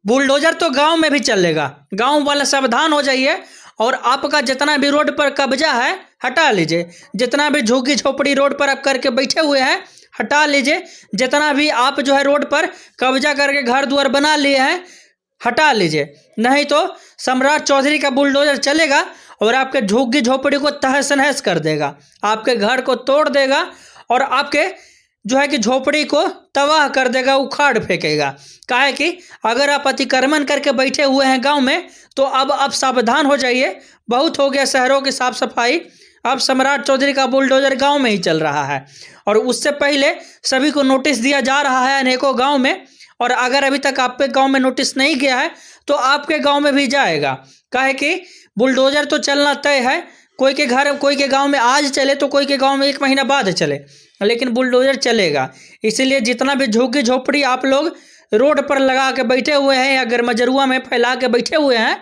Bulldozer तो गांव में भी चलेगा, गांव वाले सावधान हो जाइए और आपका जितना भी रोड पर कब्जा है हटा लीजिए। जितना भी झुग्गी झोपड़ी रोड पर आप करके बैठे हुए हैं हटा लीजिए। जितना भी आप जो है रोड पर कब्जा करके घर द्वार बना लिए हैं हटा लीजिए, नहीं तो सम्राट चौधरी का बुलडोजर चलेगा और आपके झुग्गी झोपड़ी को तहस नहस कर देगा, आपके घर को तोड़ देगा और आपके जो है कि झोपड़ी को तबाह कर देगा, उखाड़ फेंकेगा। काहे कि अगर आप अतिक्रमण करके बैठे हुए हैं गांव में तो अब आप सावधान हो जाइए। बहुत हो गया शहरों की साफ सफाई, अब सम्राट चौधरी का बुलडोजर गांव में ही चल रहा है और उससे पहले सभी को नोटिस दिया जा रहा है अनेकों गांव में। और अगर अभी तक आपके गांव में नोटिस नहीं गया है तो आपके गांव में भी जाएगा। काहे कि बुलडोजर तो चलना तय है, कोई के घर कोई के गांव में आज चले तो कोई के गांव में 1 महीना बाद चले, लेकिन बुलडोजर चलेगा। इसीलिए जितना भी झुग्गी झोपड़ी आप लोग रोड पर लगा के बैठे हुए हैं या गरमजरुआ में फैला के बैठे हुए हैं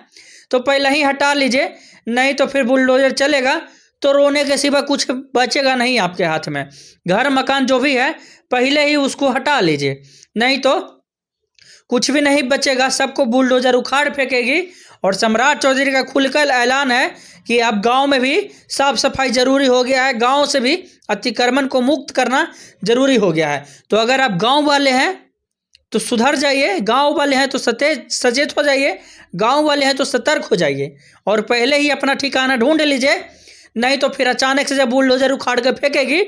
तो पहले ही हटा लीजिए, नहीं तो फिर बुलडोजर चलेगा तो रोने के सिवा कुछ बचेगा नहीं आपके हाथ में। घर मकान जो भी है पहले ही उसको हटा लीजिए, नहीं तो कुछ भी नहीं बचेगा, सबको बुलडोजर उखाड़ फेंकेगी। और सम्राट चौधरी का खुलकर ऐलान है कि अब गांव में भी साफ सफाई जरूरी हो गया है, गांव से भी अतिक्रमण को मुक्त करना जरूरी हो गया है। तो अगर आप गांव वाले हैं तो सुधर जाइए, गांव वाले हैं तो सचेत हो जाइए, गांव वाले हैं तो सतर्क हो जाइए और पहले ही अपना ठिकाना ढूंढ लीजिए, नहीं तो फिर अचानक से जब बुलडोजर उखाड़ के फेंकेगी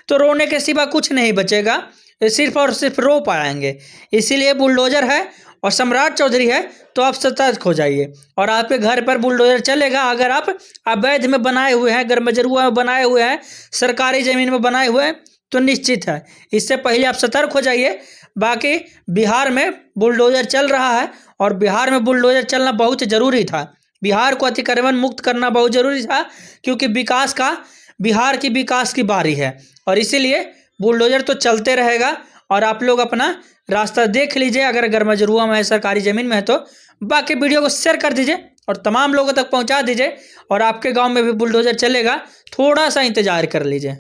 तो रोने के सिवा कुछ नहीं बचेगा, सिर्फ और सिर्फ रो पाएंगे। इसीलिए बुलडोजर है और सम्राट चौधरी है तो आप सतर्क हो जाइए। और आपके घर पर बुलडोजर चलेगा अगर आप अवैध में बनाए हुए हैं, गरमजरुआ में बनाए हुए हैं, सरकारी ज़मीन में बनाए हुए हैं तो निश्चित है, इससे पहले आप सतर्क हो जाइए। बाकी बिहार में बुलडोजर चल रहा है और बिहार में बुलडोजर चलना बहुत ज़रूरी था, बिहार को अतिक्रमण मुक्त करना बहुत ज़रूरी था, क्योंकि बिहार की विकास की बारी है और इसीलिए बुलडोजर तो चलते रहेगा। और आप लोग अपना रास्ता देख लीजिए, अगर गरमजरुआ में है, सरकारी ज़मीन में है तो बाकी वीडियो को शेयर कर दीजिए और तमाम लोगों तक पहुंचा दीजिए। और आपके गांव में भी बुलडोजर चलेगा, थोड़ा सा इंतज़ार कर लीजिए।